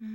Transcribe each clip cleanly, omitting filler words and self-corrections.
Bom,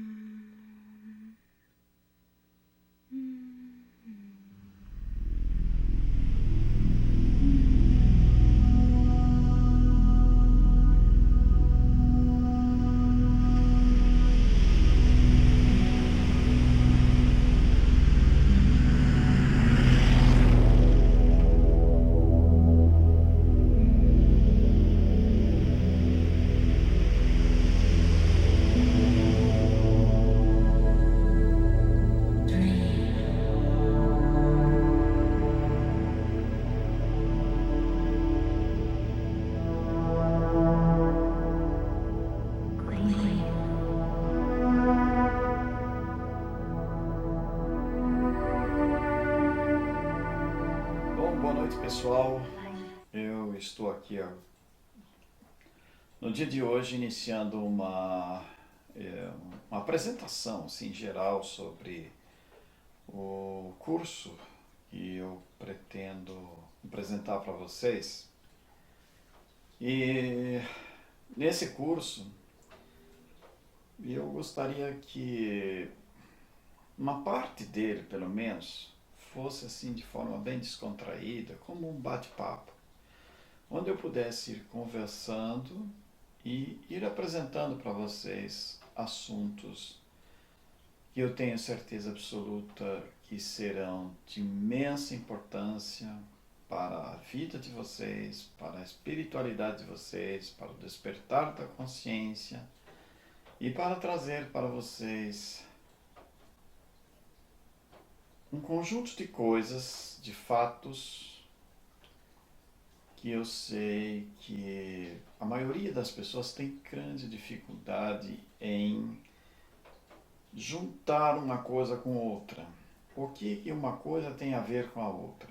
boa noite pessoal. Eu estou aqui no dia de hoje iniciando uma apresentação assim, geral sobre o curso que eu pretendo apresentar para vocês. E nesse curso eu gostaria que uma parte dele, pelo menos, fosse assim de forma bem descontraída, como um bate-papo, onde eu pudesse ir conversando e ir apresentando para vocês assuntos que eu tenho certeza absoluta que serão de imensa importância para a vida de vocês, para a espiritualidade de vocês, para o despertar da consciência e para trazer para vocês um conjunto de coisas, de fatos que eu sei que a maioria das pessoas tem grande dificuldade em juntar uma coisa com outra. O que uma coisa tem a ver com a outra?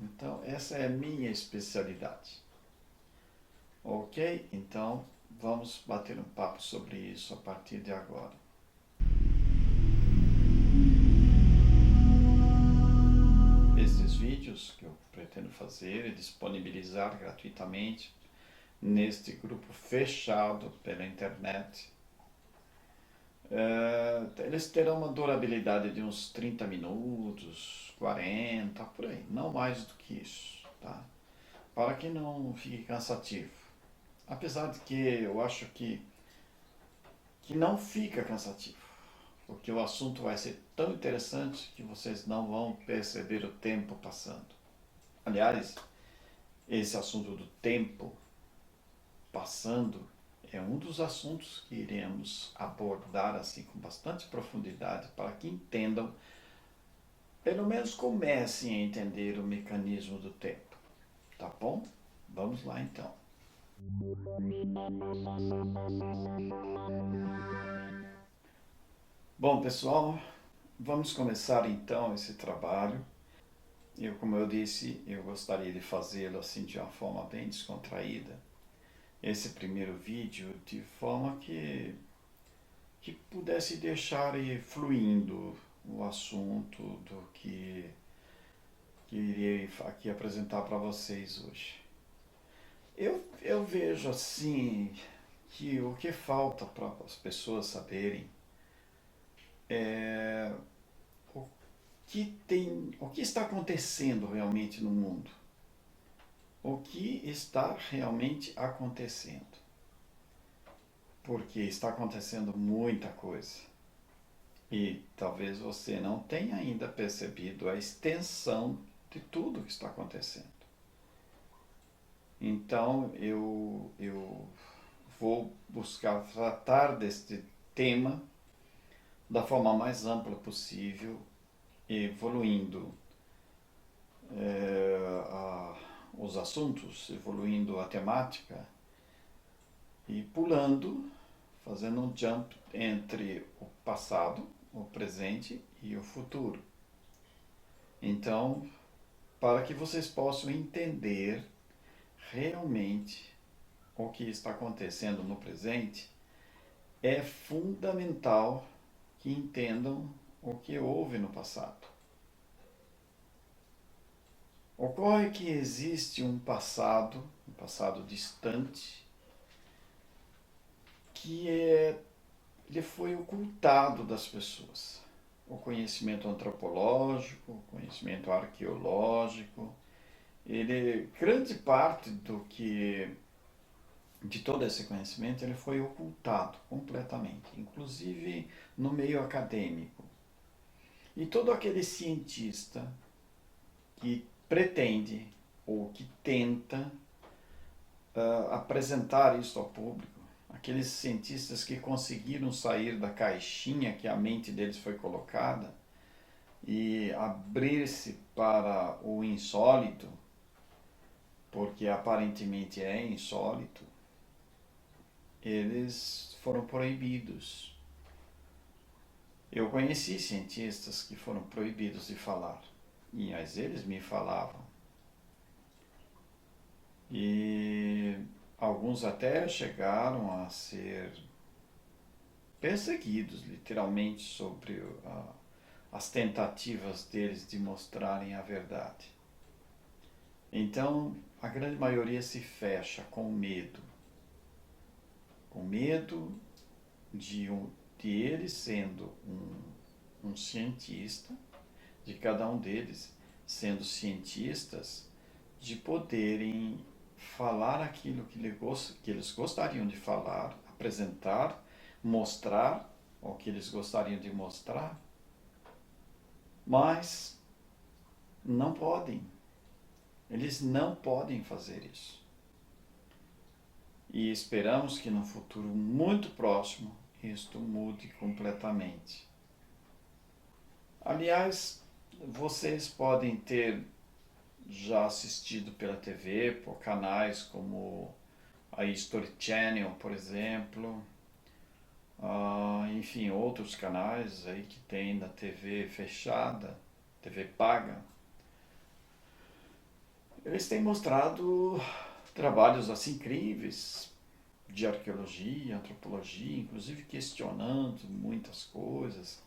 Então, essa é a minha especialidade. Ok? Então, vamos bater um papo sobre isso a partir de agora. Esses vídeos que eu pretendo fazer e disponibilizar gratuitamente neste grupo fechado pela internet, eles terão uma durabilidade de uns 30 minutos, 40, por aí, não mais do que isso, tá? Para que não fique cansativo. Apesar de que eu acho que não fica cansativo, porque o assunto vai ser tão interessante que vocês não vão perceber o tempo passando. Aliás, esse assunto do tempo passando é um dos assuntos que iremos abordar assim com bastante profundidade para que entendam, pelo menos comecem a entender o mecanismo do tempo. Tá bom? Vamos lá então. Bom, pessoal, vamos começar então esse trabalho. Como eu disse, eu gostaria de fazê-lo assim de uma forma bem descontraída. Esse primeiro vídeo de forma que pudesse deixar ir fluindo o assunto do que irei aqui apresentar para vocês hoje. Eu vejo assim que o que falta para as pessoas saberem é o o que está acontecendo realmente no mundo. O que está realmente acontecendo. Porque está acontecendo muita coisa. E talvez você não tenha ainda percebido a extensão de tudo que está acontecendo. Então eu vou buscar tratar deste tema da forma mais ampla possível, evoluindo os assuntos, evoluindo a temática e pulando, fazendo um jump entre o passado, o presente e o futuro. Então, para que vocês possam entender realmente o que está acontecendo no presente, é fundamental que entendam o que houve no passado. Ocorre que existe um passado distante, que é ele foi ocultado das pessoas. O conhecimento antropológico, o conhecimento arqueológico, grande parte de todo esse conhecimento ele foi ocultado completamente, inclusive no meio acadêmico. E todo aquele cientista que pretende ou que tenta apresentar isso ao público, aqueles cientistas que conseguiram sair da caixinha que a mente deles foi colocada e abrir-se para o insólito, porque aparentemente é insólito, eles foram proibidos. Eu conheci cientistas que foram proibidos de falar, mas eles me falavam. E alguns até chegaram a ser perseguidos, literalmente, sobre as tentativas deles de mostrarem a verdade. Então, a grande maioria se fecha com medo. Com medo de ele sendo um cientista, de cada um deles sendo cientistas, de poderem falar aquilo que eles gostariam de falar, apresentar, mostrar o que eles gostariam de mostrar, mas não podem. Eles não podem fazer isso. E esperamos que no futuro muito próximo isto mude completamente. Aliás, vocês podem ter já assistido pela TV, por canais como a History Channel, por exemplo, enfim, outros canais aí que tem na TV fechada, TV paga. Eles têm mostrado trabalhos assim incríveis de arqueologia, antropologia, inclusive questionando muitas coisas.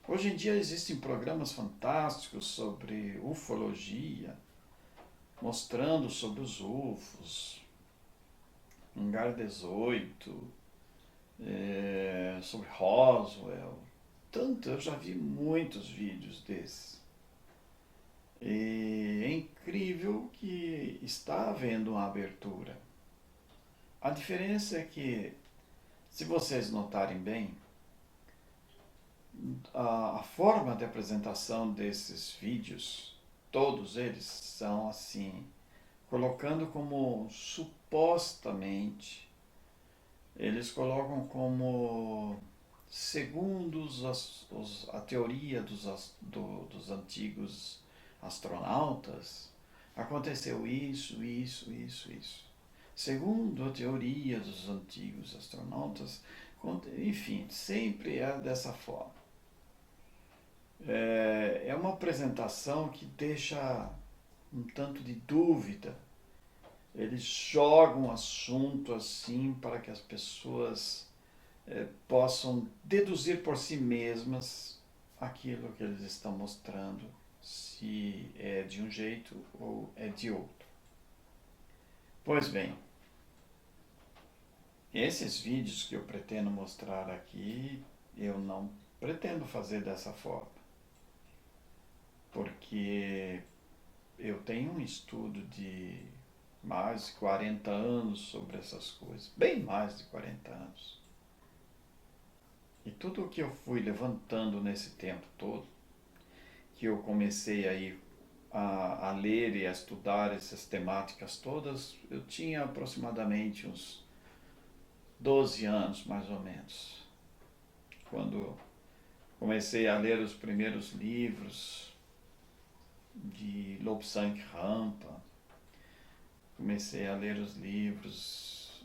Hoje em dia existem programas fantásticos sobre ufologia, mostrando sobre os UFOs, Hangar 18, sobre Roswell. Tanto, eu já vi muitos vídeos desses. E é incrível que está havendo uma abertura. A diferença é que, se vocês notarem bem, a forma de apresentação desses vídeos, todos eles são assim, colocando como supostamente, eles colocam como segundo a teoria dos antigos astronautas, aconteceu isso, isso, isso, isso. Segundo a teoria dos antigos astronautas, enfim, sempre é dessa forma. É uma apresentação que deixa um tanto de dúvida. Eles jogam o assunto assim para que as pessoas possam deduzir por si mesmas aquilo que eles estão mostrando, se é de um jeito ou é de outro. Pois bem, esses vídeos que eu pretendo mostrar aqui, eu não pretendo fazer dessa forma, porque eu tenho um estudo de mais de 40 anos sobre essas coisas, bem mais de 40 anos. E tudo o que eu fui levantando nesse tempo todo, que eu comecei aí a ler e a estudar essas temáticas todas, eu tinha aproximadamente uns 12 anos, mais ou menos, quando comecei a ler os primeiros livros de Lobsang Rampa, comecei a ler os livros.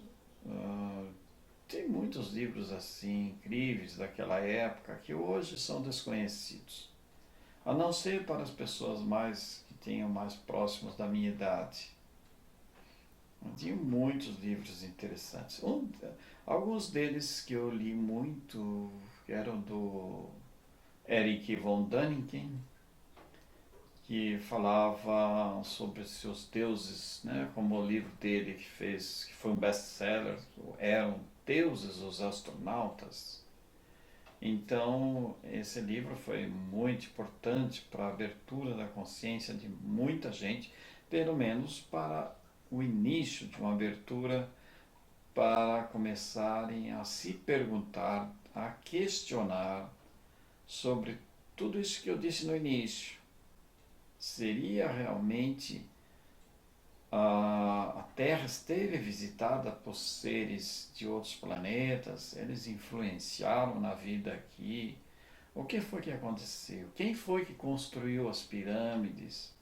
Tem muitos livros assim incríveis daquela época que hoje são desconhecidos, a não ser para as pessoas que tenham mais próximos da minha idade. Tinha muitos livros interessantes. Alguns deles que eu li muito eram do Eric von Däniken, que falava sobre seus deuses, né? Como o livro dele que foi um best-seller, Eram Deuses os Astronautas. Então, esse livro foi muito importante para a abertura da consciência de muita gente, pelo menos para o início de uma abertura para começarem a se perguntar, a questionar sobre tudo isso que eu disse no início. Seria realmente a Terra esteve visitada por seres de outros planetas? Eles influenciaram na vida aqui? O que foi que aconteceu? Quem foi que construiu as pirâmides?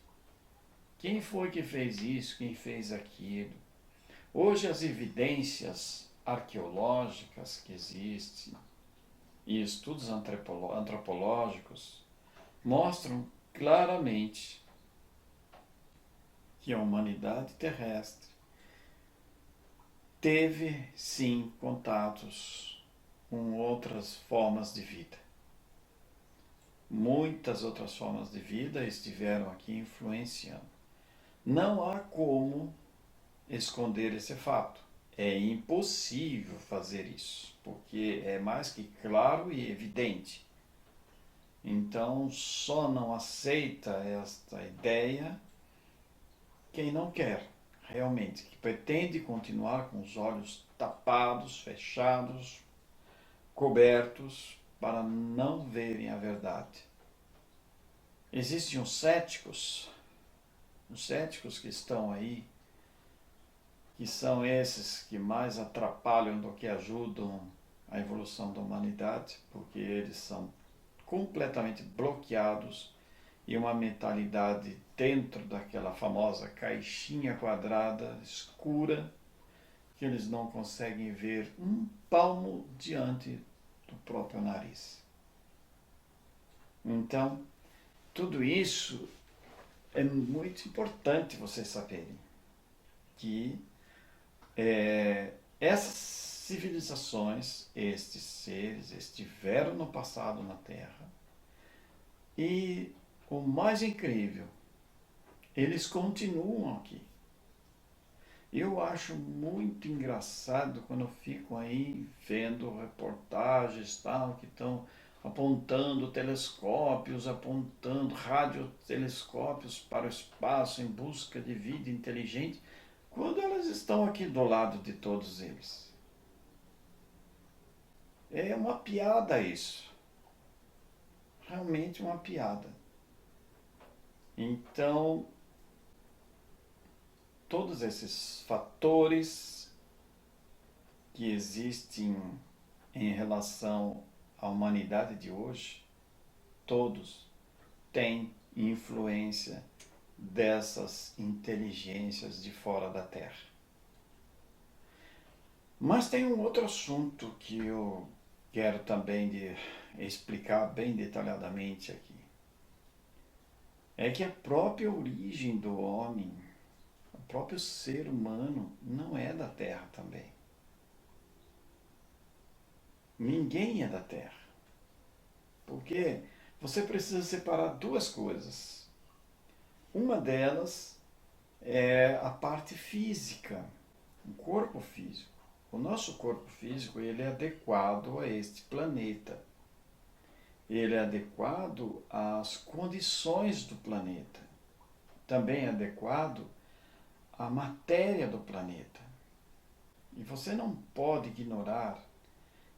Quem foi que fez isso? Quem fez aquilo? Hoje as evidências arqueológicas que existem e estudos antropológicos mostram claramente que a humanidade terrestre teve sim contatos com outras formas de vida. Muitas outras formas de vida estiveram aqui influenciando. Não há como esconder esse fato. É impossível fazer isso, porque é mais que claro e evidente. Então, só não aceita esta ideia quem não quer, realmente, que pretende continuar com os olhos tapados, fechados, cobertos, para não verem a verdade. Existem os céticos que estão aí, que são esses que mais atrapalham do que ajudam a evolução da humanidade, porque eles são completamente bloqueados e uma mentalidade dentro daquela famosa caixinha quadrada, escura, que eles não conseguem ver um palmo diante do próprio nariz. Então, tudo isso é muito importante vocês saberem que essas civilizações, estes seres, estiveram no passado na Terra e o mais incrível, eles continuam aqui. Eu acho muito engraçado quando eu fico aí vendo reportagens tal, que estão apontando telescópios, apontando radiotelescópios para o espaço em busca de vida inteligente, quando elas estão aqui do lado de todos eles. É uma piada isso. Realmente uma piada. Então, todos esses fatores que existem em relação à humanidade de hoje, todos têm influência dessas inteligências de fora da Terra. Mas tem um outro assunto que eu quero também explicar bem detalhadamente aqui. É que a própria origem do homem, o próprio ser humano, não é da Terra também. Ninguém é da Terra. Porque você precisa separar duas coisas. Uma delas é a parte física, o corpo físico. O nosso corpo físico ele é adequado a este planeta. Ele é adequado às condições do planeta. Também é adequado à matéria do planeta. E você não pode ignorar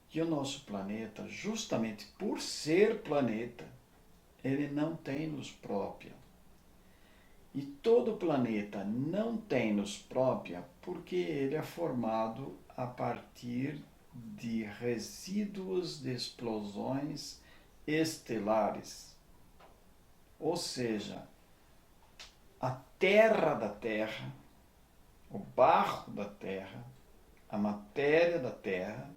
que o nosso planeta, justamente por ser planeta, ele não tem luz própria. E todo planeta não tem luz própria porque ele é formado a partir de resíduos de explosões estelares. Ou seja, a terra da Terra, o barro da Terra, a matéria da Terra,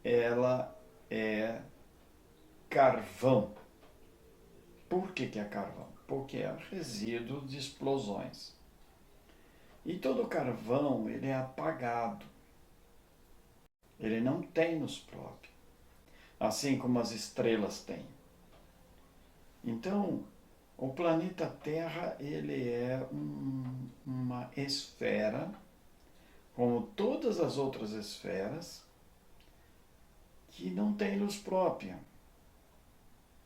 ela é carvão. Por que é carvão? Porque é resíduo de explosões. E todo carvão ele é apagado. Ele não tem luz própria, assim como as estrelas têm. Então, o planeta Terra ele é uma esfera, como todas as outras esferas, que não tem luz própria.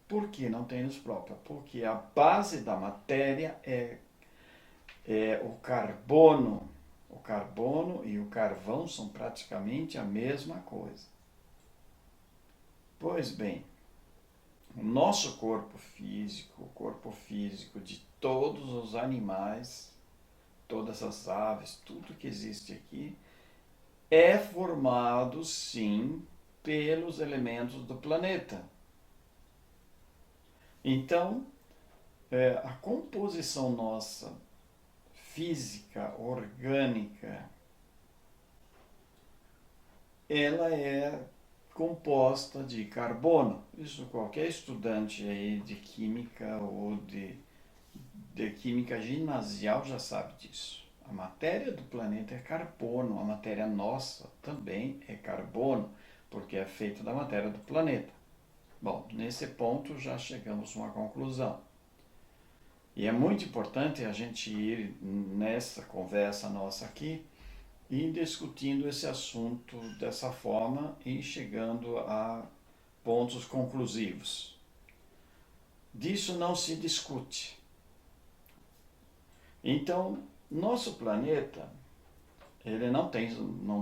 Por que não tem luz própria? Porque a base da matéria é o carbono. O carbono e o carvão são praticamente a mesma coisa. Pois bem, o nosso corpo físico, o corpo físico de todos os animais, todas as aves, tudo que existe aqui, é formado, sim, pelos elementos do planeta. Então, a composição nossa, física, orgânica, ela é composta de carbono. Isso qualquer estudante aí de química ou de química ginasial já sabe disso. A matéria do planeta é carbono, a matéria nossa também é carbono, porque é feita da matéria do planeta. Bom, nesse ponto já chegamos a uma conclusão. E é muito importante a gente ir nessa conversa nossa aqui e discutindo esse assunto dessa forma e chegando a pontos conclusivos. Disso não se discute. Então, nosso planeta, ele não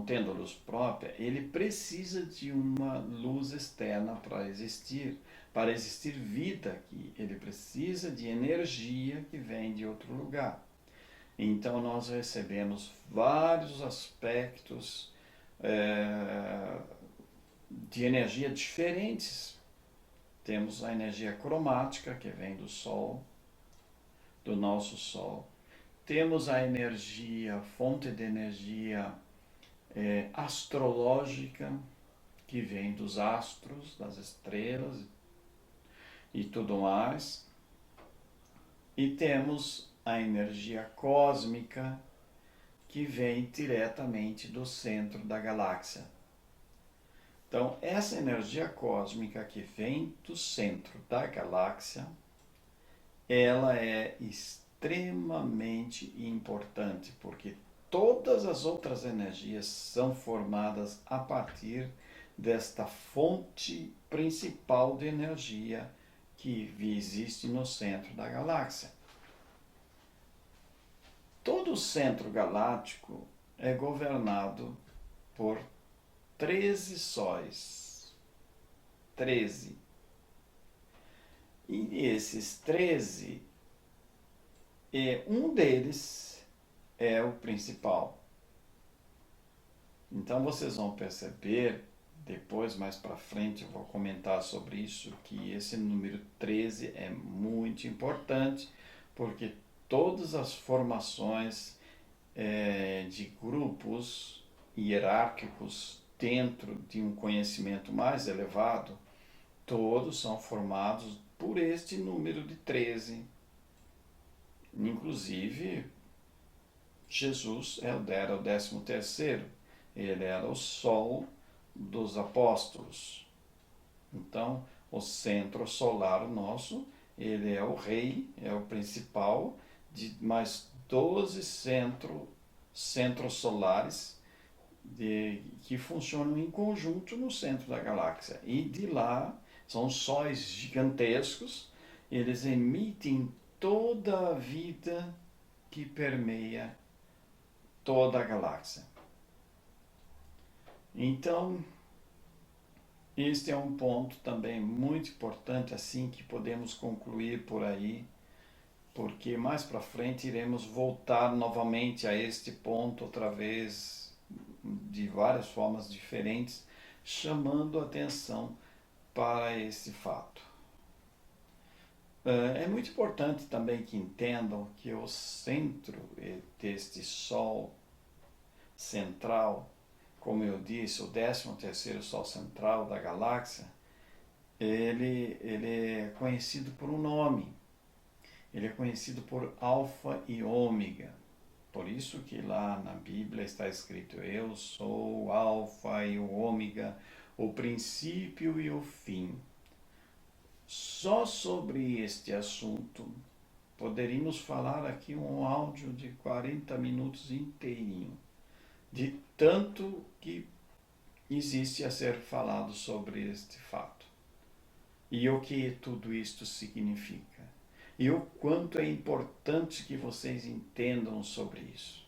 tendo luz própria, ele precisa de uma luz externa para existir vida aqui. Ele precisa de energia que vem de outro lugar. Então nós recebemos vários aspectos de energia diferentes. Temos a energia cromática, que vem do Sol, do nosso Sol. Temos a energia, fonte de energia astrológica, que vem dos astros, das estrelas e tudo mais. E temos a energia cósmica, que vem diretamente do centro da galáxia. Então, essa energia cósmica que vem do centro da galáxia, ela é extremamente importante, porque todas as outras energias são formadas a partir desta fonte principal de energia que existe no centro da galáxia. Todo o centro galáctico é governado por 13 sóis. 13. E esses 13, um deles é o principal. Então vocês vão perceber, depois mais para frente eu vou comentar sobre isso, que esse número 13 é muito importante, porque todas as formações de grupos hierárquicos dentro de um conhecimento mais elevado, todos são formados por este número de 13. Inclusive, Jesus era o 13º, ele era o sol dos apóstolos. Então, o centro solar nosso, ele é o rei, é o principal de mais 12 centros solares que funcionam em conjunto no centro da galáxia. E de lá, são sóis gigantescos, eles emitem toda a vida que permeia toda a galáxia. Então, este é um ponto também muito importante, assim, que podemos concluir por aí, porque mais para frente iremos voltar novamente a este ponto outra vez, de várias formas diferentes, chamando a atenção para esse fato. É muito importante também que entendam que o centro deste Sol central, como eu disse, o 13º Sol central da galáxia, ele é conhecido por um nome. Ele é conhecido por Alfa e Ômega. Por isso que lá na Bíblia está escrito: eu sou o Alfa e o Ômega, o princípio e o fim. Só sobre este assunto poderíamos falar aqui um áudio de 40 minutos inteirinho, de tanto que existe a ser falado sobre este fato. E o que tudo isto significa. E o quanto é importante que vocês entendam sobre isso.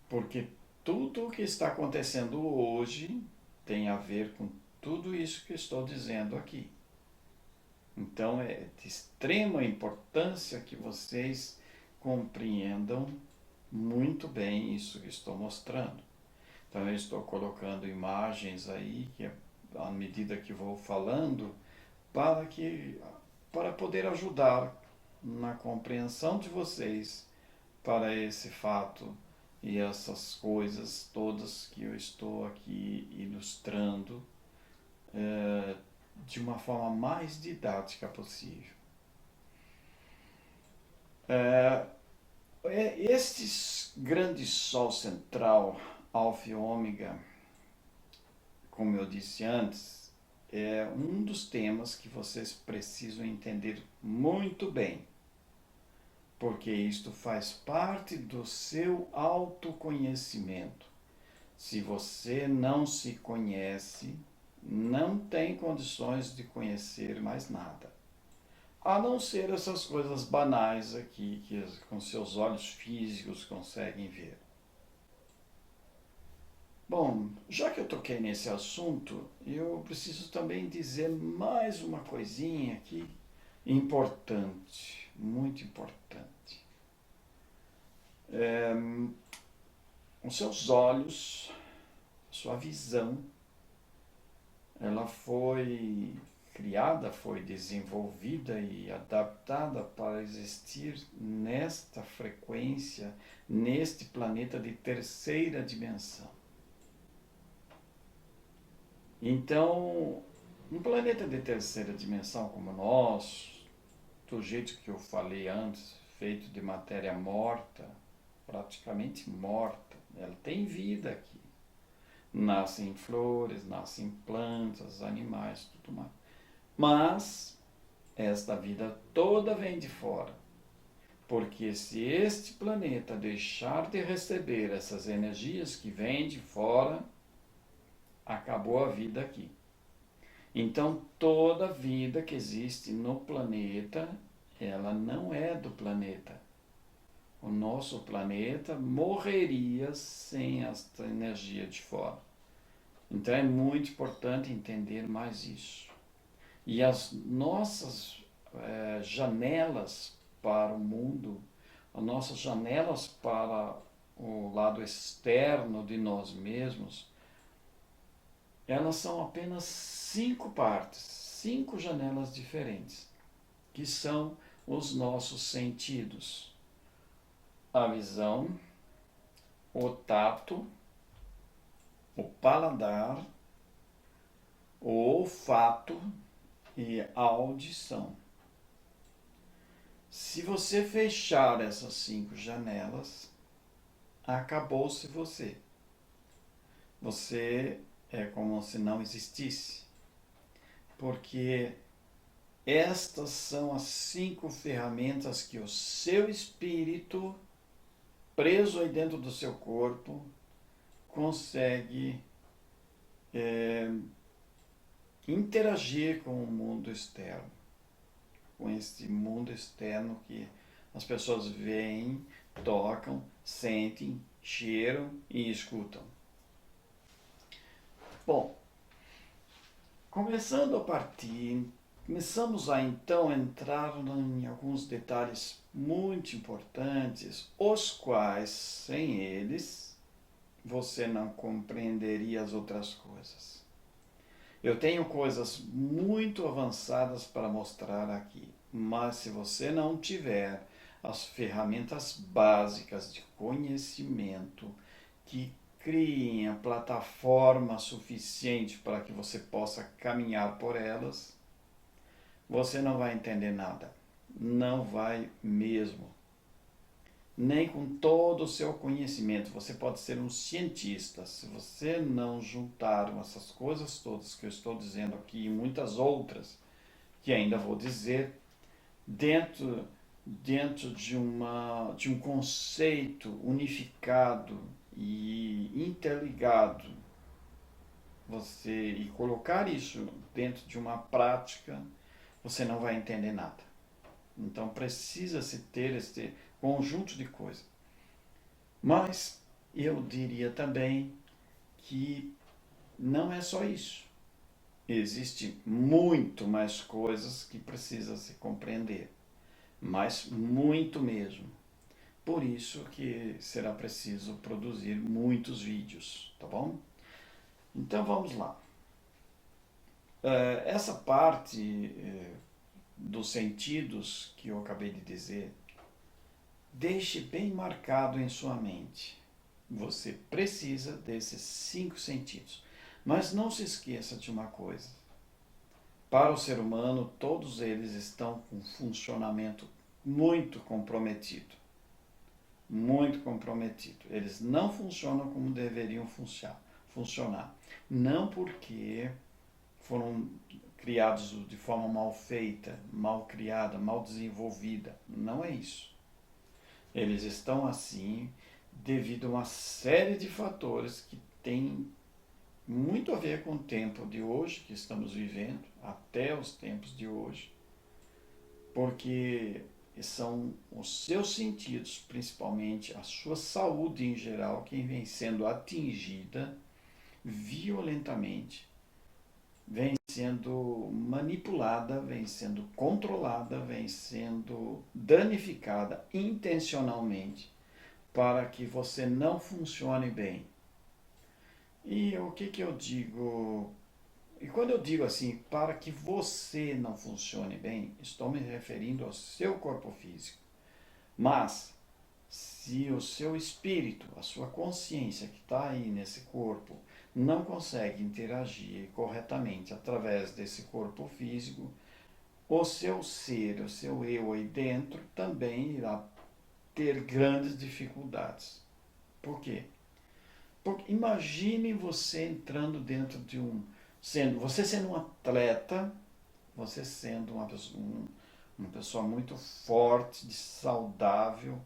Porque tudo o que está acontecendo hoje tem a ver com tudo isso que estou dizendo aqui. Então é de extrema importância que vocês compreendam muito bem isso que estou mostrando. Então eu estou colocando imagens aí, que à medida que vou falando, para que para poder ajudar na compreensão de vocês para esse fato e essas coisas todas que eu estou aqui ilustrando de uma forma mais didática possível. Este grande Sol central, Alfa e Ômega, como eu disse antes, é um dos temas que vocês precisam entender muito bem, porque isto faz parte do seu autoconhecimento. Se você não se conhece, não tem condições de conhecer mais nada. A não ser essas coisas banais aqui que com seus olhos físicos conseguem ver. Bom, já que eu toquei nesse assunto, eu preciso também dizer mais uma coisinha aqui importante, muito importante. Os seus olhos, sua visão, ela foi criada, foi desenvolvida e adaptada para existir nesta frequência, neste planeta de terceira dimensão. Então, um planeta de terceira dimensão como o nosso, do jeito que eu falei antes, feito de matéria morta, praticamente morta, ela tem vida aqui. Nascem flores, nascem plantas, animais, tudo mais. Mas esta vida toda vem de fora. Porque se este planeta deixar de receber essas energias que vêm de fora, acabou a vida aqui. Então toda vida que existe no planeta, ela não é do planeta. O nosso planeta morreria sem esta energia de fora. Então é muito importante entender mais isso. E as nossas janelas para o mundo, as nossas janelas para o lado externo de nós mesmos, elas são apenas 5 partes, 5 janelas diferentes, que são os nossos sentidos. A visão, o tato, o paladar, o olfato e a audição. Se você fechar essas 5 janelas, acabou-se você. Você é como se não existisse. Porque estas são as 5 ferramentas que o seu espírito, preso aí dentro do seu corpo, consegue interagir com o mundo externo, com esse mundo externo que as pessoas veem, tocam, sentem, cheiram e escutam. Bom, começamos a então entrar em alguns detalhes muito importantes, os quais, sem eles, você não compreenderia as outras coisas. Eu tenho coisas muito avançadas para mostrar aqui, mas se você não tiver as ferramentas básicas de conhecimento que criem a plataforma suficiente para que você possa caminhar por elas, você não vai entender nada. Não vai mesmo. Nem com todo o seu conhecimento. Você pode ser um cientista. Se você não juntar essas coisas todas que eu estou dizendo aqui e muitas outras que ainda vou dizer, dentro de um conceito unificado e interligado e colocar isso dentro de uma prática, você não vai entender nada. Então precisa-se ter este conjunto de coisas. Mas eu diria também que não é só isso. Existe muito mais coisas que precisa se compreender, mas muito mesmo. Por isso que será preciso produzir muitos vídeos, tá bom? Então vamos lá. Essa parte dos sentidos que eu acabei de dizer, deixe bem marcado em sua mente. Você precisa desses 5 sentidos. Mas não se esqueça de uma coisa. Para o ser humano, todos eles estão com um funcionamento muito comprometido. Muito comprometido. Eles não funcionam como deveriam funcionar. Não porque foram criados de forma mal feita, mal criada, mal desenvolvida. Não é isso. Eles estão assim devido a uma série de fatores que têm muito a ver com o tempo de hoje que estamos vivendo, até os tempos de hoje, porque são os seus sentidos, principalmente a sua saúde em geral, que vem sendo atingida violentamente, vem sendo manipulada, vem sendo controlada, vem sendo danificada intencionalmente para que você não funcione bem. E o que eu digo? E quando eu digo assim, para que você não funcione bem, estou me referindo ao seu corpo físico. Mas, se o seu espírito, a sua consciência que está aí nesse corpo, não consegue interagir corretamente através desse corpo físico, o seu ser, o seu eu aí dentro também irá ter grandes dificuldades. Por quê? Porque imagine você entrando dentro de você sendo um atleta, você sendo uma pessoa muito forte, saudável,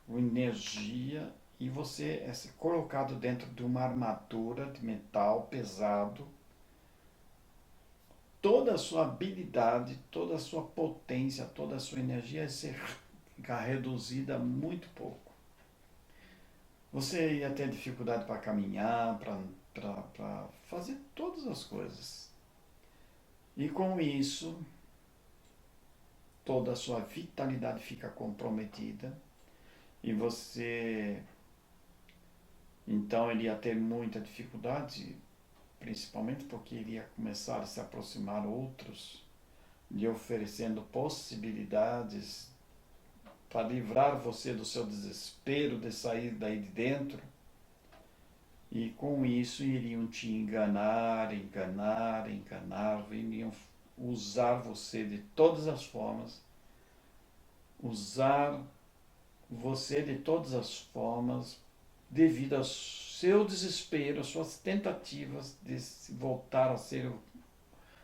com energia, e você é colocado dentro de uma armadura de metal pesado, toda a sua habilidade, toda a sua potência, toda a sua energia vai ser reduzida a muito pouco. Você ia ter dificuldade para caminhar, para fazer todas as coisas. E com isso, toda a sua vitalidade fica comprometida e você, então, ele ia ter muita dificuldade, principalmente porque iria começar a se aproximar outros, lhe oferecendo possibilidades para livrar você do seu desespero de sair daí de dentro. E com isso iriam te enganar, iriam usar você de todas as formas, usar você de todas as formas devido ao seu desespero, às suas tentativas de voltar a ser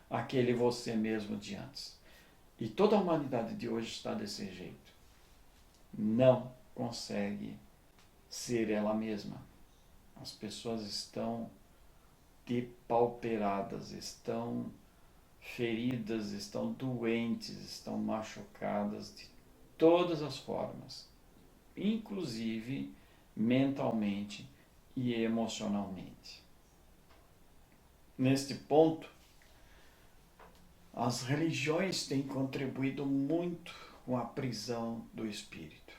aquele você mesmo de antes. E toda a humanidade de hoje está desse jeito. Não consegue ser ela mesma. As pessoas estão depauperadas, estão feridas, estão doentes, estão machucadas de todas as formas, inclusive mentalmente e emocionalmente. Neste ponto, as religiões têm contribuído muito com a prisão do espírito,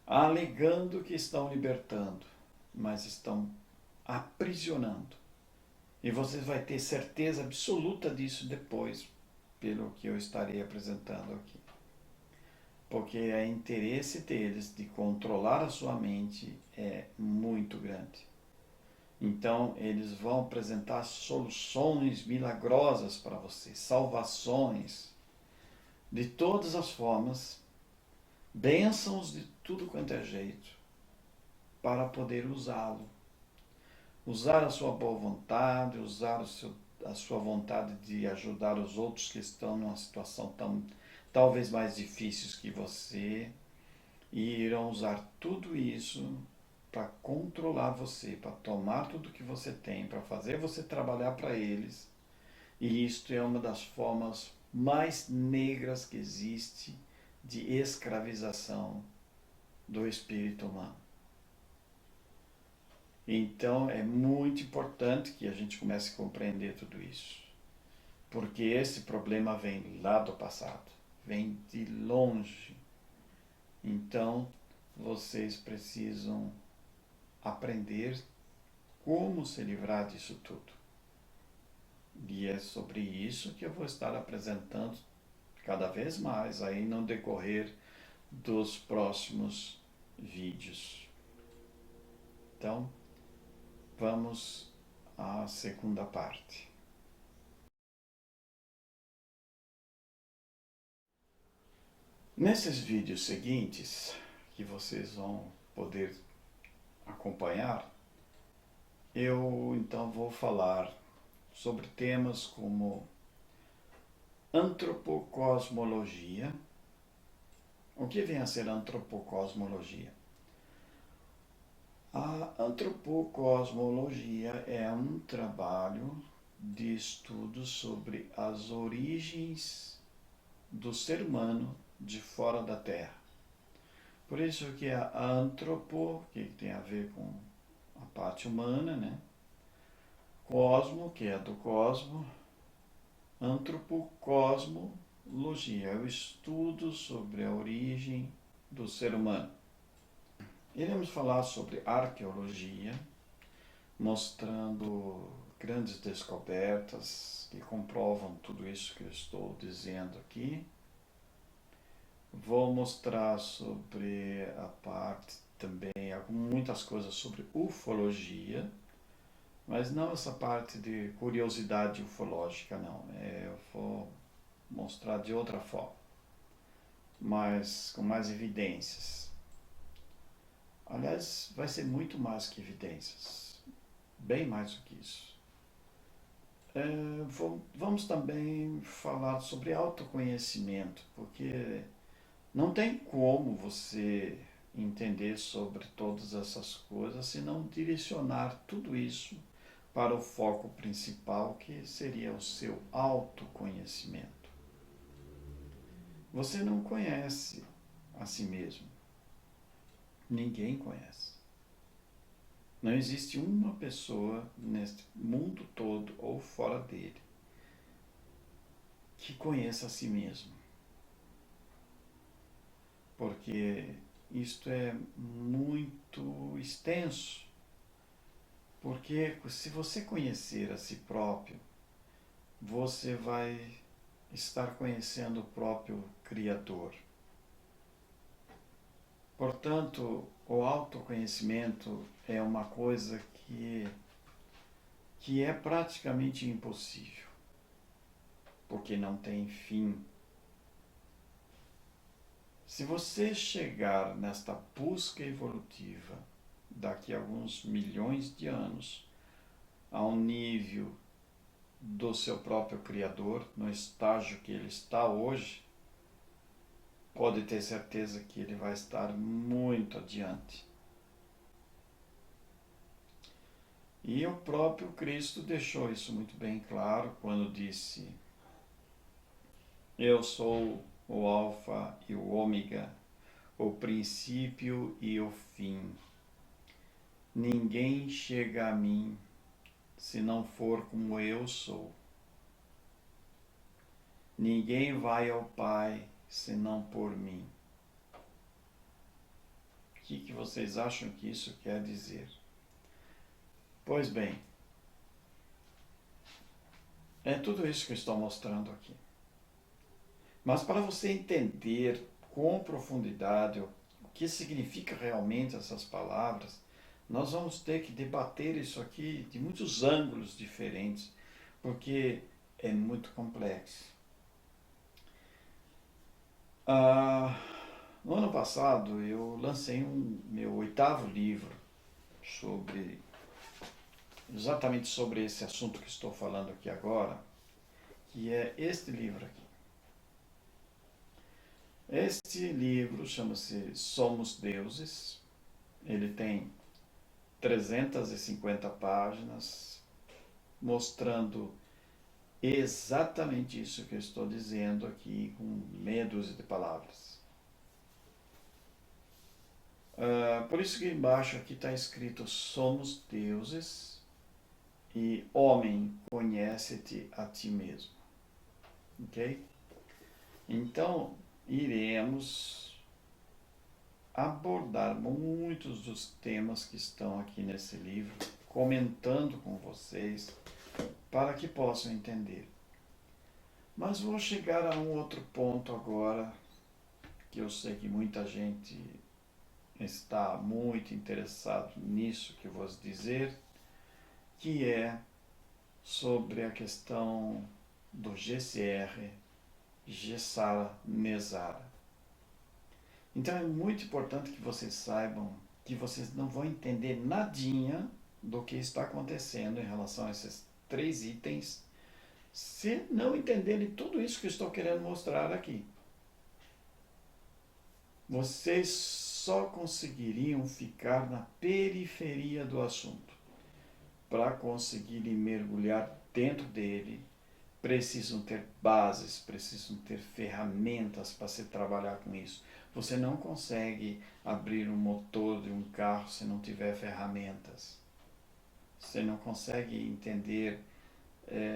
alegando que estão libertando, mas estão aprisionando. E você vai ter certeza absoluta disso depois, pelo que eu estarei apresentando aqui. Porque o interesse deles de controlar a sua mente é muito grande. Então, eles vão apresentar soluções milagrosas para você, salvações de todas as formas, bênçãos de tudo quanto é jeito, para poder usá-lo. Usar a sua boa vontade, usar a sua vontade de ajudar os outros que estão numa situação talvez mais difícil que você, e irão usar tudo isso para controlar você, para tomar tudo que você tem, para fazer você trabalhar para eles. E isto é uma das formas mais negras que existe de escravização do espírito humano. Então é muito importante que a gente comece a compreender tudo isso, porque esse problema vem lá do passado, vem de longe. Então vocês precisam aprender como se livrar disso tudo. E é sobre isso que eu vou estar apresentando cada vez mais aí no decorrer dos próximos vídeos. Então, vamos à segunda parte. Nesses vídeos seguintes, que vocês vão poder acompanhar, eu então vou falar sobre temas como antropocosmologia. O que vem a ser antropocosmologia? A antropocosmologia é um trabalho de estudo sobre as origens do ser humano de fora da Terra. Por isso que é a antropo, que tem a ver com a parte humana, né? Cosmo, que é do cosmo. Antropocosmologia é o estudo sobre a origem do ser humano. Iremos falar sobre arqueologia, mostrando grandes descobertas que comprovam tudo isso que eu estou dizendo aqui. Vou mostrar sobre a parte também, muitas coisas sobre ufologia, mas não essa parte de curiosidade ufológica, não. Eu vou mostrar de outra forma, mas com mais evidências. Aliás, vai ser muito mais que evidências, bem mais do que isso. Vamos também falar sobre autoconhecimento, porque não tem como você entender sobre todas essas coisas se não direcionar tudo isso para o foco principal, que seria o seu autoconhecimento. Você não conhece a si mesmo. Ninguém conhece. Não existe uma pessoa neste mundo todo ou fora dele que conheça a si mesmo. Porque isto é muito extenso. Porque se você conhecer a si próprio, você vai estar conhecendo o próprio Criador. Portanto, o autoconhecimento é uma coisa que é praticamente impossível, porque não tem fim. Se você chegar nesta busca evolutiva daqui a alguns milhões de anos a um nível do seu próprio Criador, no estágio que ele está hoje, pode ter certeza que ele vai estar muito adiante. E o próprio Cristo deixou isso muito bem claro quando disse: eu sou o Alfa e o Ômega, o princípio e o fim. Ninguém chega a mim se não for como eu sou. Ninguém vai ao Pai senão por mim. O que vocês acham que isso quer dizer? Pois bem, é tudo isso que eu estou mostrando aqui. Mas para você entender com profundidade o que significa realmente essas palavras, nós vamos ter que debater isso aqui de muitos ângulos diferentes, porque é muito complexo. No ano passado eu lancei meu 8º livro exatamente sobre esse assunto que estou falando aqui agora, que é este livro aqui. Este livro chama-se Somos Deuses. Ele tem 350 páginas, mostrando exatamente isso que eu estou dizendo aqui com meia dúzia de palavras. Por isso que embaixo aqui está escrito: somos deuses e homem, conhece-te a ti mesmo. Ok? Então, iremos abordar muitos dos temas que estão aqui nesse livro, comentando com vocês, para que possam entender. Mas vou chegar a um outro ponto agora, que eu sei que muita gente está muito interessado nisso que eu vou dizer, que é sobre a questão do GCR, Gessara Nezzara. Então é muito importante que vocês saibam que vocês não vão entender nadinha do que está acontecendo em relação a esses 3 itens, se não entenderem tudo isso que eu estou querendo mostrar aqui. Vocês só conseguiriam ficar na periferia do assunto. Para conseguirem mergulhar dentro dele, precisam ter bases, precisam ter ferramentas para se trabalhar com isso. Você não consegue abrir um motor de um carro se não tiver ferramentas. Você não consegue entender,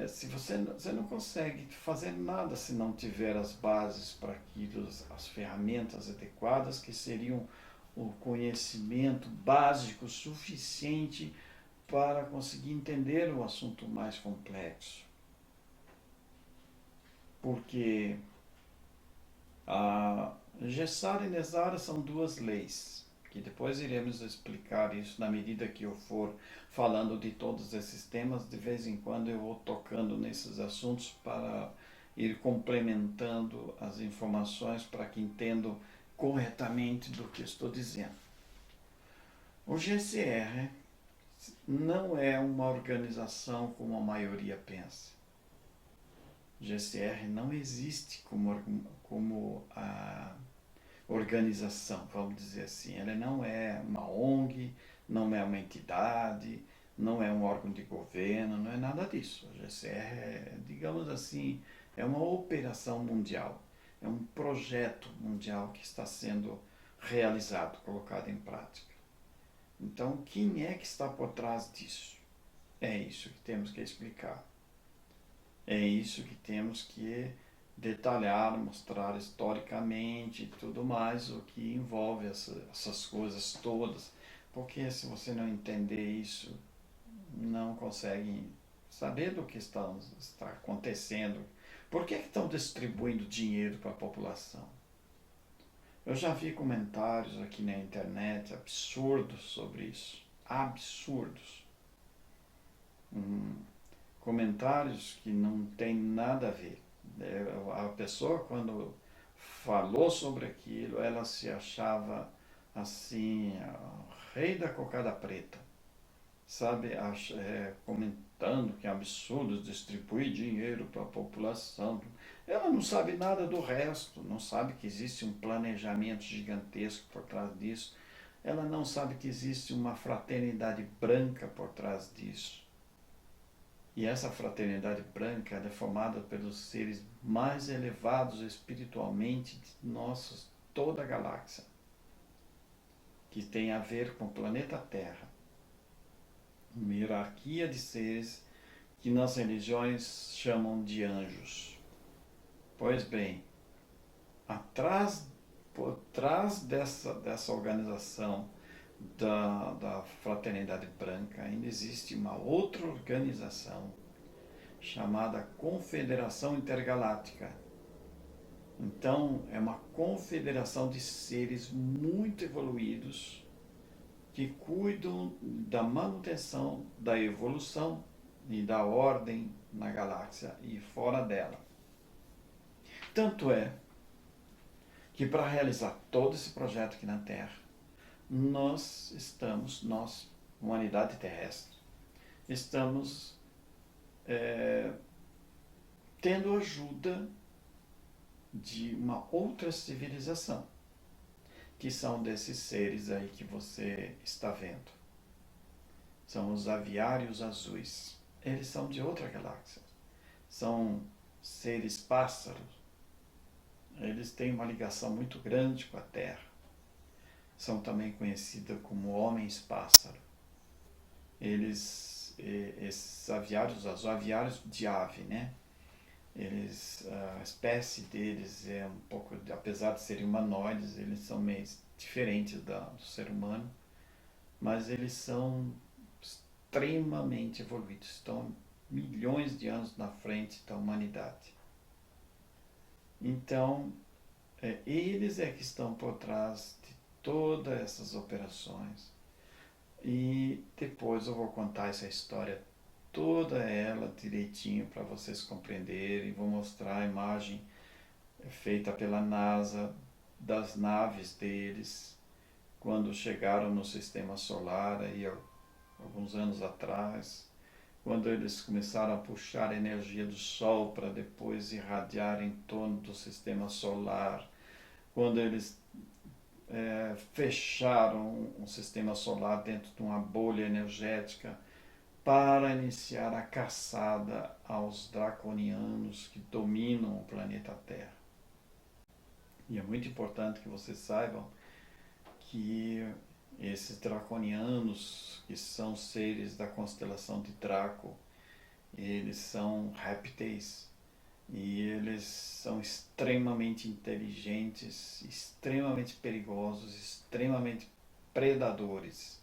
você não consegue fazer nada se não tiver as bases para aquilo, as ferramentas adequadas, que seriam o conhecimento básico suficiente para conseguir entender o assunto mais complexo. Porque a Gessara e Nezzara são 2 leis, que depois iremos explicar isso na medida que eu for falando de todos esses temas. De vez em quando eu vou tocando nesses assuntos para ir complementando as informações para que entendam corretamente do que estou dizendo. O GCR não é uma organização como a maioria pensa. GCR não existe como a organização, vamos dizer assim. Ela não é uma ONG, não é uma entidade, não é um órgão de governo, não é nada disso. A GCR é, digamos assim, é uma operação mundial, é um projeto mundial que está sendo realizado, colocado em prática. Então, quem é que está por trás disso? É isso que temos que explicar. É isso que temos que detalhar, mostrar historicamente e tudo mais, o que envolve essas coisas todas. Porque se você não entender isso, não consegue saber do que está acontecendo. Por que estão distribuindo dinheiro para a população? Eu já vi comentários aqui na internet absurdos sobre isso. Absurdos. Comentários que não tem nada a ver. A pessoa, quando falou sobre aquilo, ela se achava assim, rei da cocada preta, sabe? Comentando que é absurdo distribuir dinheiro para a população. Ela não sabe nada do resto, não sabe que existe um planejamento gigantesco por trás disso, ela não sabe que existe uma fraternidade branca por trás disso. E essa fraternidade branca é formada pelos seres mais elevados espiritualmente de toda a galáxia, que tem a ver com o planeta Terra. Uma hierarquia de seres que nas religiões chamam de anjos. Pois bem, por trás dessa organização da Fraternidade Branca ainda existe uma outra organização chamada Confederação Intergaláctica. Então, é uma confederação de seres muito evoluídos que cuidam da manutenção da evolução e da ordem na galáxia e fora dela. Tanto é que para realizar todo esse projeto aqui na Terra, nós, humanidade terrestre, estamos tendo ajuda de uma outra civilização, que são desses seres aí que você está vendo. São os aviários azuis. Eles são de outra galáxia. São seres pássaros. Eles têm uma ligação muito grande com a Terra. São também conhecidos como homens-pássaro. Esses aviários azuis, aviários de ave, né? A espécie deles é um pouco, apesar de serem humanoides, eles são meio diferentes do ser humano, mas eles são extremamente evoluídos, estão milhões de anos na frente da humanidade. Então, eles é que estão por trás de todas essas operações. E depois eu vou contar essa história toda ela direitinho para vocês compreenderem. Vou mostrar a imagem feita pela NASA das naves deles quando chegaram no sistema solar aí alguns anos atrás, quando eles começaram a puxar a energia do Sol para depois irradiar em torno do sistema solar, quando eles fecharam um sistema solar dentro de uma bolha energética para iniciar a caçada aos draconianos que dominam o planeta Terra. E é muito importante que vocês saibam que esses draconianos, que são seres da constelação de Draco, eles são répteis e eles são extremamente inteligentes, extremamente perigosos, extremamente predadores.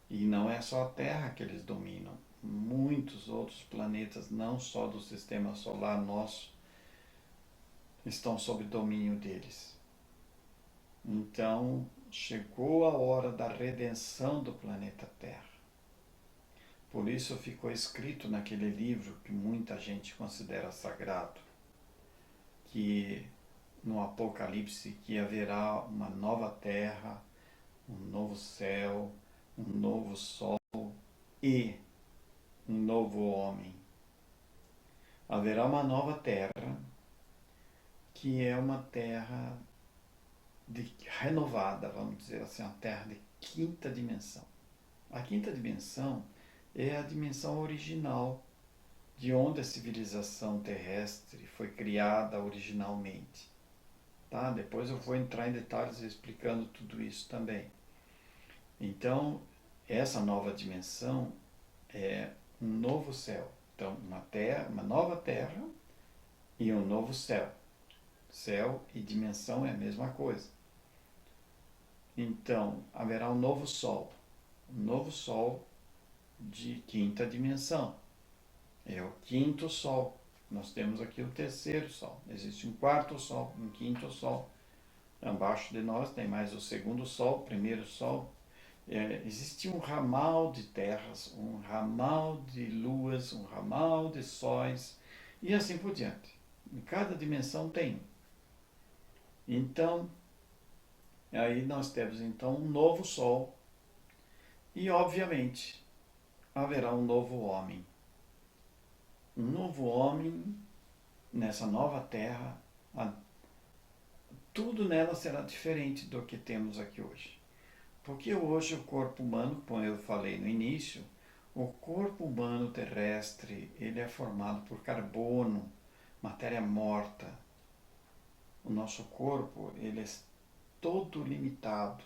E não é só a Terra que eles dominam. Muitos outros planetas, não só do sistema solar nosso, estão sob domínio deles. Então, chegou a hora da redenção do planeta Terra. Por isso ficou escrito naquele livro que muita gente considera sagrado, que no Apocalipse que haverá uma nova terra, um novo céu, um novo sol e um novo homem. Haverá uma nova terra, que é uma terra renovada, vamos dizer assim, uma terra de quinta dimensão. A quinta dimensão é a dimensão original de onde a civilização terrestre foi criada originalmente. Tá? Depois eu vou entrar em detalhes explicando tudo isso também. Então, essa nova dimensão é um novo céu. Então, uma nova terra e um novo céu. Céu e dimensão é a mesma coisa. Então, haverá um novo sol. Um novo sol de quinta dimensão. É o quinto sol. Nós temos aqui o terceiro sol. Existe um quarto sol, um quinto sol. Abaixo de nós tem mais o segundo sol, o primeiro sol. Existe um ramal de terras, um ramal de luas, um ramal de sóis e assim por diante. Em cada dimensão tem. Então, aí nós temos então um novo sol e, obviamente, haverá um novo homem. Um novo homem nessa nova terra, tudo nela será diferente do que temos aqui hoje. Porque hoje o corpo humano, como eu falei no início, o corpo humano terrestre, ele é formado por carbono, matéria morta. O nosso corpo, ele é todo limitado,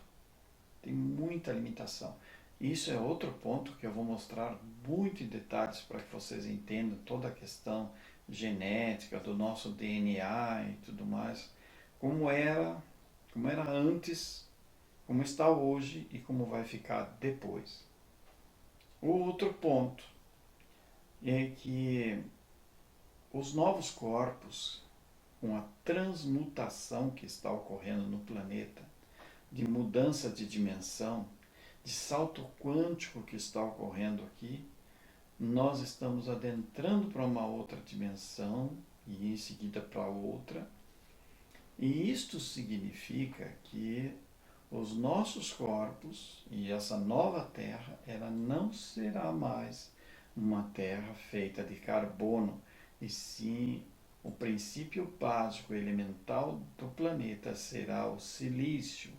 tem muita limitação. Isso é outro ponto que eu vou mostrar muito em detalhes para que vocês entendam toda a questão genética do nosso DNA e tudo mais, como era antes, como está hoje e como vai ficar depois. O outro ponto é que os novos corpos, com a transmutação que está ocorrendo no planeta, de mudança de dimensão, de salto quântico que está ocorrendo aqui, nós estamos adentrando para uma outra dimensão e em seguida para outra. E isto significa que os nossos corpos e essa nova terra, ela não será mais uma terra feita de carbono, e sim o princípio básico elemental do planeta será o silício.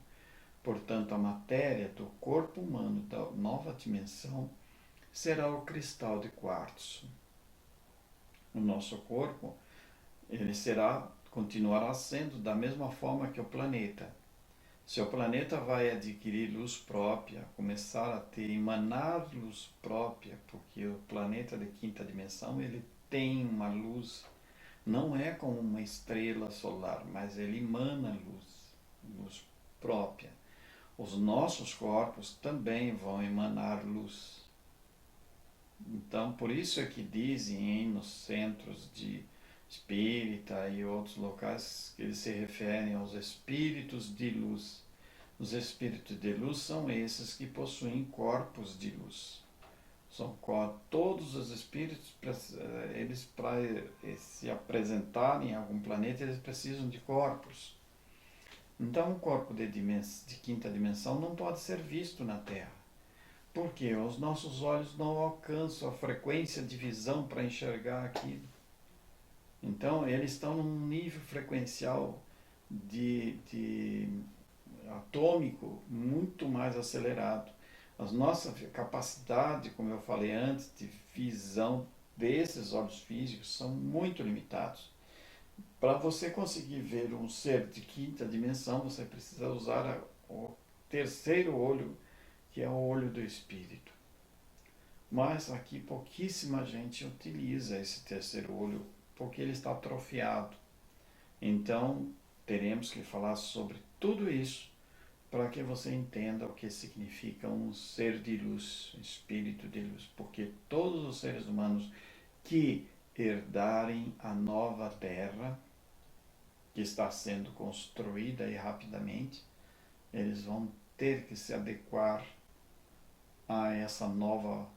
Portanto, a matéria do corpo humano da nova dimensão será o cristal de quartzo. O nosso corpo, ele continuará sendo da mesma forma que o planeta. Se o planeta vai adquirir luz própria, começar a emanar luz própria, porque o planeta de quinta dimensão, ele tem uma luz, não é como uma estrela solar, mas ele emana luz própria. Os nossos corpos também vão emanar luz. Então, por isso é que dizem nos centros de espírita e outros locais que eles se referem aos espíritos de luz. Os espíritos de luz são esses que possuem corpos de luz. Todos os espíritos, eles para se apresentarem em algum planeta, eles precisam de corpos. Então, um corpo de quinta dimensão não pode ser visto na Terra. Porque os nossos olhos não alcançam a frequência de visão para enxergar aquilo. Então, eles estão num nível frequencial de atômico muito mais acelerado. A nossa capacidade, como eu falei antes, de visão desses olhos físicos são muito limitados. Para você conseguir ver um ser de quinta dimensão, você precisa usar o terceiro olho, que é o olho do espírito. Mas aqui pouquíssima gente utiliza esse terceiro olho, porque ele está atrofiado. Então, teremos que falar sobre tudo isso para que você entenda o que significa um ser de luz, um espírito de luz. Porque todos os seres humanos que herdarem a nova Terra, que está sendo construída aí rapidamente, eles vão ter que se adequar a essa nova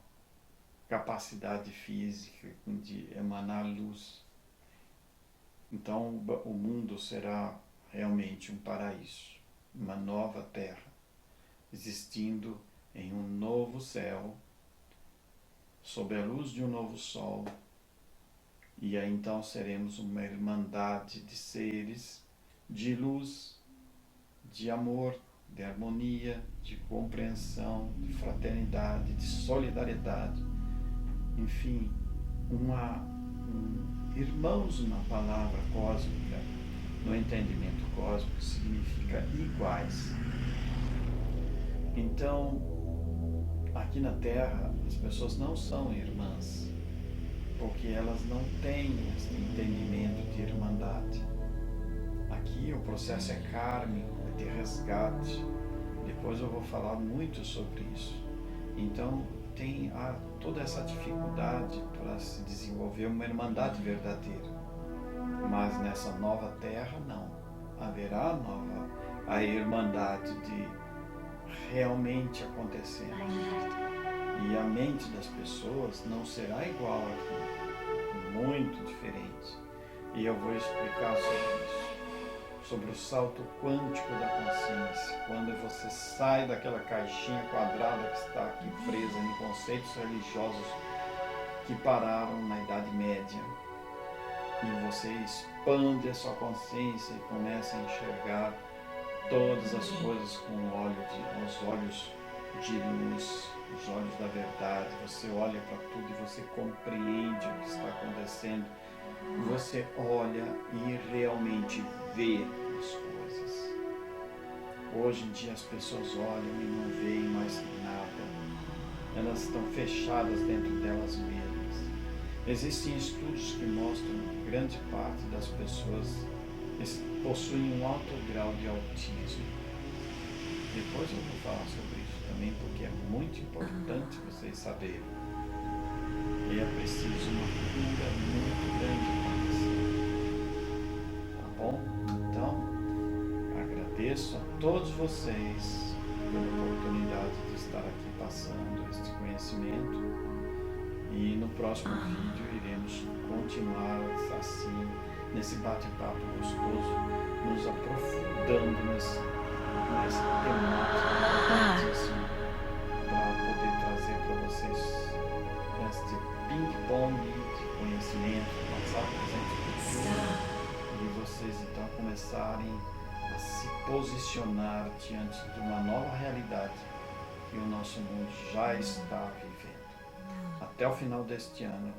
capacidade física de emanar luz. Então o mundo será realmente um paraíso, uma nova terra, existindo em um novo céu, sob a luz de um novo sol, e aí então seremos uma irmandade de seres de luz, de amor, de harmonia, de compreensão, de fraternidade, de solidariedade, enfim, irmãos na palavra cósmica, no entendimento cósmico, significa iguais. Então, aqui na Terra, as pessoas não são irmãs, porque elas não têm esse entendimento de irmandade. Aqui o processo é kármico, é de resgate. Depois eu vou falar muito sobre isso. Então, tem toda essa dificuldade para se desenvolver uma irmandade verdadeira. Mas nessa nova terra, não. Haverá a irmandade de realmente acontecendo. E a mente das pessoas não será igual aqui, muito diferente. E eu vou explicar sobre isso. Sobre o salto quântico da consciência, quando você sai daquela caixinha quadrada que está aqui presa em conceitos religiosos que pararam na Idade Média, e você expande a sua consciência e começa a enxergar todas as coisas com os olhos de luz, os olhos da verdade. Você olha para tudo e você compreende o que está acontecendo. Você olha e realmente vê as coisas. Hoje em dia as pessoas olham e não veem mais nada. Elas estão fechadas dentro delas mesmas. Existem estudos que mostram que grande parte das pessoas possuem um alto grau de autismo. Depois eu vou falar sobre isso também, porque é muito importante vocês saberem. E é preciso uma cura muito grande acontecer. Tá bom? Então, agradeço a todos vocês pela oportunidade de estar aqui passando este conhecimento. E no próximo vídeo iremos continuar assim, nesse bate-papo gostoso, nos aprofundando nessa temática importantíssima para poder trazer para vocês este ping-pong de conhecimento, passado, presente e futuro, e vocês então começarem a se posicionar diante de uma nova realidade que o nosso mundo já está vivendo. até o final deste ano,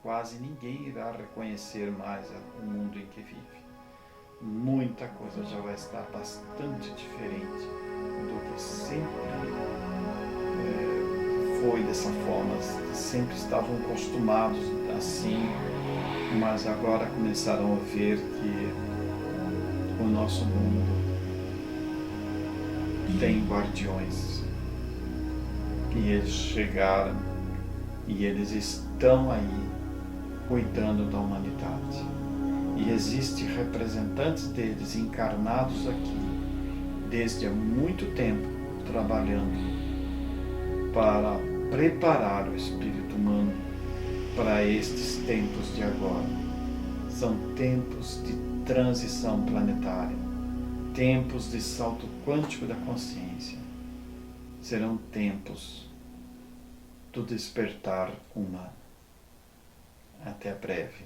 quase ninguém irá reconhecer mais o mundo em que vive. Muita coisa já vai estar bastante diferente do que sempre foi dessa forma. Sempre estavam acostumados assim, mas agora começaram a ver que o nosso mundo tem guardiões. E eles chegaram e eles estão aí cuidando da humanidade. E existem representantes deles encarnados aqui desde há muito tempo, trabalhando para preparar o espírito humano para estes tempos de agora. São tempos de transição planetária, tempos de salto quântico da consciência. Serão tempos do despertar humano. Até breve.